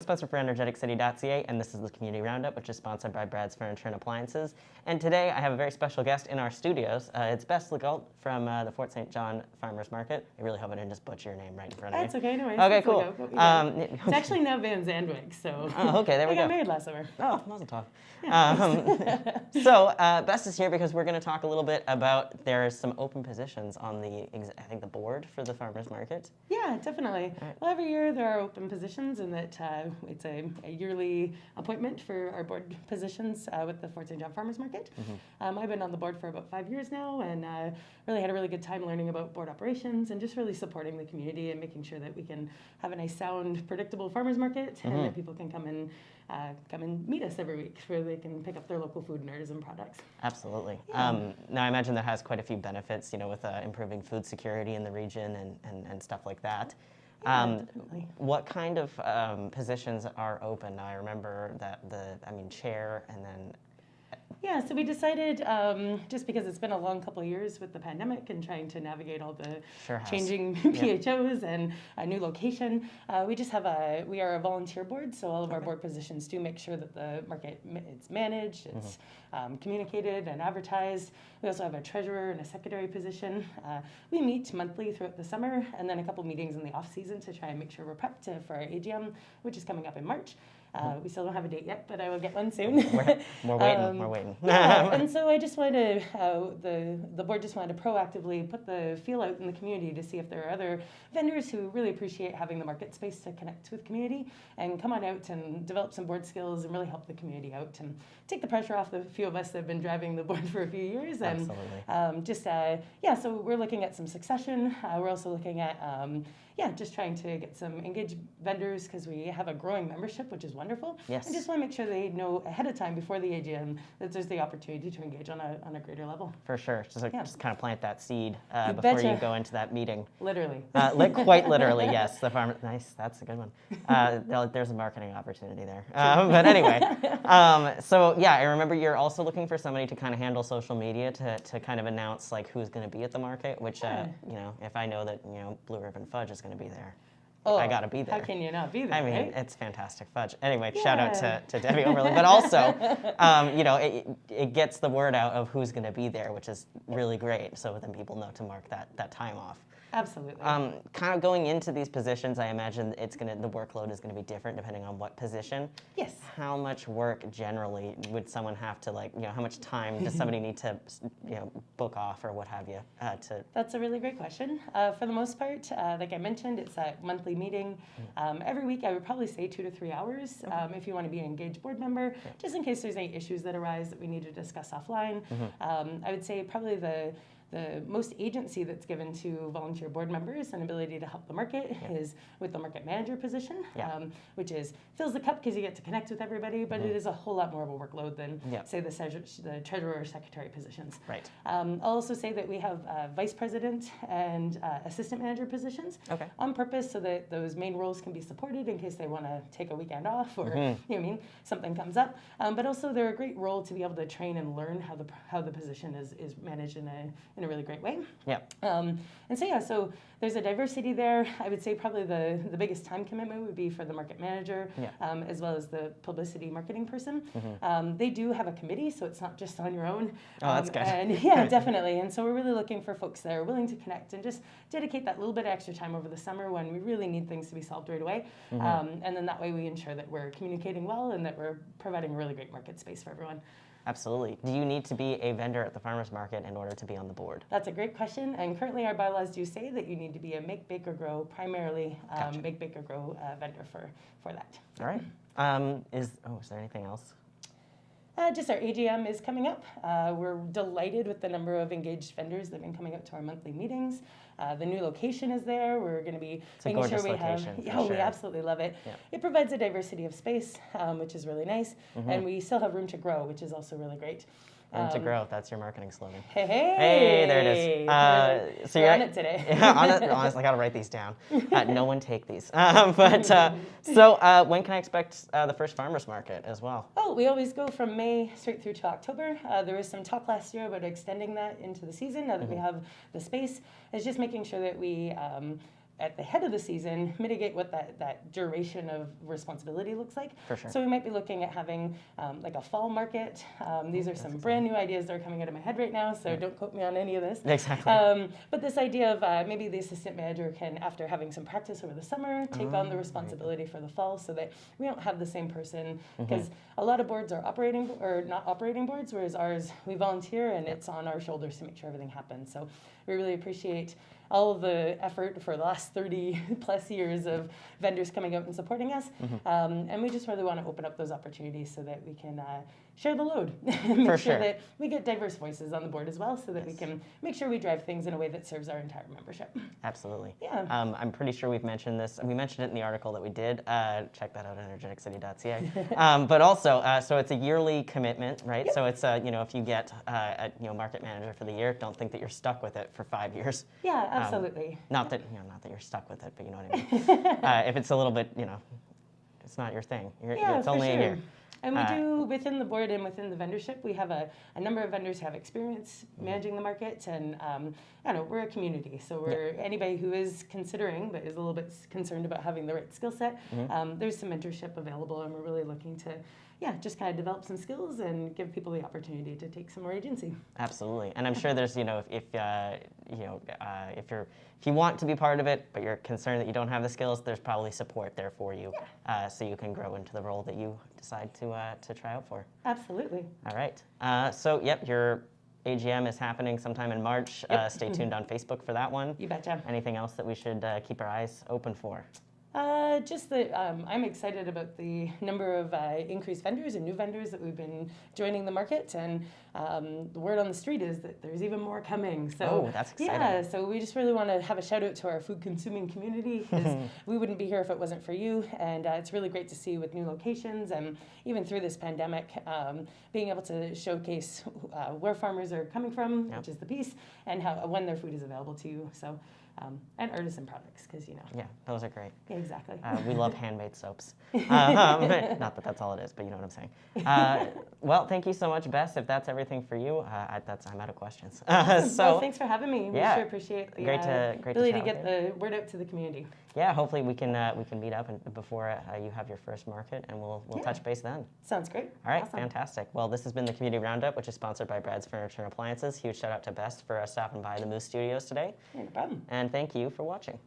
Spencer for energeticcity.ca, and this is the Community Roundup, which is sponsored by Brad's Furniture and Appliances. And today I have a very special guest in our studios. It's Bess Legault from the Fort St. John Farmers Market. I really hope I didn't just butcher your name right in front of you. That's okay, no worries. Okay, cool. It's actually now Van Zandwijk, so oh, okay, there we I go. got married last summer. Oh, mazel tov. So Bess is here because we're going to talk a little bit about there's some open positions on the board for the Farmers Market. Yeah, definitely. Right. Well, every year there are open positions, and that it's a yearly appointment for our board positions with the Fort St. John Farmers Market. Mm-hmm. I've been on the board for about 5 years now, and really had a really good time learning about board operations and just really supporting the community and making sure that we can have a nice, sound, predictable farmers market, mm-hmm. and that people can come and meet us every week where they can pick up their local food and artisan products. Absolutely. Yeah. Now I imagine that has quite a few benefits, with improving food security in the region and stuff like that. Yeah, definitely. What kind of positions are open? Now I remember that chair and then... Yeah, so we decided, just because it's been a long couple of years with the pandemic and trying to navigate all the changing PHOs and a new location, we are a volunteer board, so all of our board positions do make sure that the market, it's managed, it's communicated and advertised. We also have a treasurer and a secretary position. We meet monthly throughout the summer, and then a couple meetings in the off season to try and make sure we're prepped for our AGM, which is coming up in March. We still don't have a date yet, but I will get one soon. We're waiting. Yeah, and so I just wanted to, the board just wanted to proactively put the feel out in the community to see if there are other vendors who really appreciate having the market space to connect with community and come on out and develop some board skills and really help the community out and take the pressure off the few of us that have been driving the board for a few years. And absolutely. So we're looking at some succession. We're also looking at just trying to get some engaged vendors because we have a growing membership, which is wonderful. Yes. And just want to make sure they know ahead of time before the AGM that there's the opportunity to engage on a greater level. For sure. Just kind of plant that seed before betcha. you go into that meeting. Literally. Quite literally, yes. The farmer. Nice. That's a good one. There's a marketing opportunity there. But anyway, I remember you're also looking for somebody to kind of handle social media to kind of announce like who's going to be at the market. Which if I know that Blue Ribbon Fudge is going to be there. I got to be there. How can you not be there? I mean, right? It's fantastic fudge. Anyway, shout out to Debbie Overland. But also, it gets the word out of who's going to be there, which is really great. So then people know to mark that time off. Absolutely. Kind of going into these positions, I imagine the workload is going to be different depending on what position. Yes. How much work generally would someone have to how much time does somebody need to book off or what have you to? That's a really great question. For the most part, like I mentioned, it's a monthly meeting. Every week I would probably say 2 to 3 hours if you want to be an engaged board member, just in case there's any issues that arise that we need to discuss offline. I would say probably the most agency that's given to volunteer board members and ability to help the market is with the market manager position, which fills the cup because you get to connect with everybody, but it is a whole lot more of a workload than, say, the treasurer or secretary positions. Right. I'll also say that we have vice president and assistant manager positions on purpose so that those main roles can be supported in case they want to take a weekend off or something comes up. But also they're a great role to be able to train and learn how the position is managed in a really great way. Yeah. So there's a diversity there. I would say probably the biggest time commitment would be for the market manager, as well as the publicity marketing person. They do have a committee, so it's not just on your own. Oh, that's good. And yeah, definitely. And so we're really looking for folks that are willing to connect and just dedicate that little bit of extra time over the summer when we really need things to be solved right away. And then that way we ensure that we're communicating well and that we're providing a really great market space for everyone. Absolutely. Do you need to be a vendor at the farmers market in order to be on the board? That's a great question. And currently our bylaws do say that you need to be a make, bake, or grow, primarily make, bake, or grow vendor for that. All right. Is there anything else? Just our AGM is coming up. We're delighted with the number of engaged vendors that have been coming out to our monthly meetings. The new location is there. We're going to be making sure we have. We absolutely love it. Yeah. It provides a diversity of space, which is really nice, and we still have room to grow, which is also really great. Room to grow. That's your marketing slogan. Hey, there it is. So you're on it today. Honestly, I got to write these down. No one take these. So when can I expect the first farmers market as well? Oh, we always go from May straight through to October. There was some talk last year about extending that into the season now that we have the space. It's just making sure that we at the head of the season, mitigate what that duration of responsibility looks like. For sure. So we might be looking at having like a fall market. These are some brand new ideas that are coming out of my head right now, so don't quote me on any of this. Exactly. But this idea of maybe the assistant manager can, after having some practice over the summer, take on the responsibility for the fall, so that we don't have the same person, because a lot of boards are operating or not operating boards, whereas ours, we volunteer and it's on our shoulders to make sure everything happens. So we really appreciate all of the effort for the last 30 plus years of vendors coming out and supporting us. And we just really want to open up those opportunities so that we can share the load and make sure that we get diverse voices on the board as well, so that we can make sure we drive things in a way that serves our entire membership. Absolutely. Yeah. I'm pretty sure we've mentioned this. We mentioned it in the article that we did. Check that out at energeticcity.ca. But also, so it's a yearly commitment, right? Yep. So it's if you get a market manager for the year, don't think that you're stuck with it for 5 years. Yeah, absolutely. Not that you're stuck with it, but you know what I mean. If it's a little bit, it's not your thing. It's only a year. And we do, within the board and within the vendorship, we have a number of vendors who have experience managing the market, and I don't know, we're a community, so we're anybody who is considering but is a little bit concerned about having the right skill set, there's some mentorship available, and we're really looking to just kind of develop some skills and give people the opportunity to take some more agency. Absolutely, and I'm sure there's if you want to be part of it, but you're concerned that you don't have the skills, there's probably support there for you, so you can grow into the role that you decide to try out for. Absolutely. All right. So your AGM is happening sometime in March. Stay tuned on Facebook for that one. You betcha. Anything else that we should keep our eyes open for? Just that I'm excited about the number of increased vendors and new vendors that we've been joining the market, and the word on the street is that there's even more coming. So that's exciting. Yeah, so we just really want to have a shout out to our food consuming community, because we wouldn't be here if it wasn't for you, and it's really great to see with new locations, and even through this pandemic, being able to showcase where farmers are coming from, which is the piece, and when their food is available to you. So. And artisan products, because Yeah, those are great. Yeah, exactly. We love handmade soaps. Not that that's all it is, but you know what I'm saying. Well, thank you so much, Bess. If that's everything for you, I'm out of questions. Well, thanks for having me. We sure appreciate the ability to get the word out to the community. Yeah, hopefully we can meet up before you have your first market, and we'll touch base then. Sounds great. All right, fantastic. Well, this has been the Community Roundup, which is sponsored by Brad's Furniture and Appliances. Huge shout out to Bess for stopping by the Moose Studios today. No problem. And thank you for watching.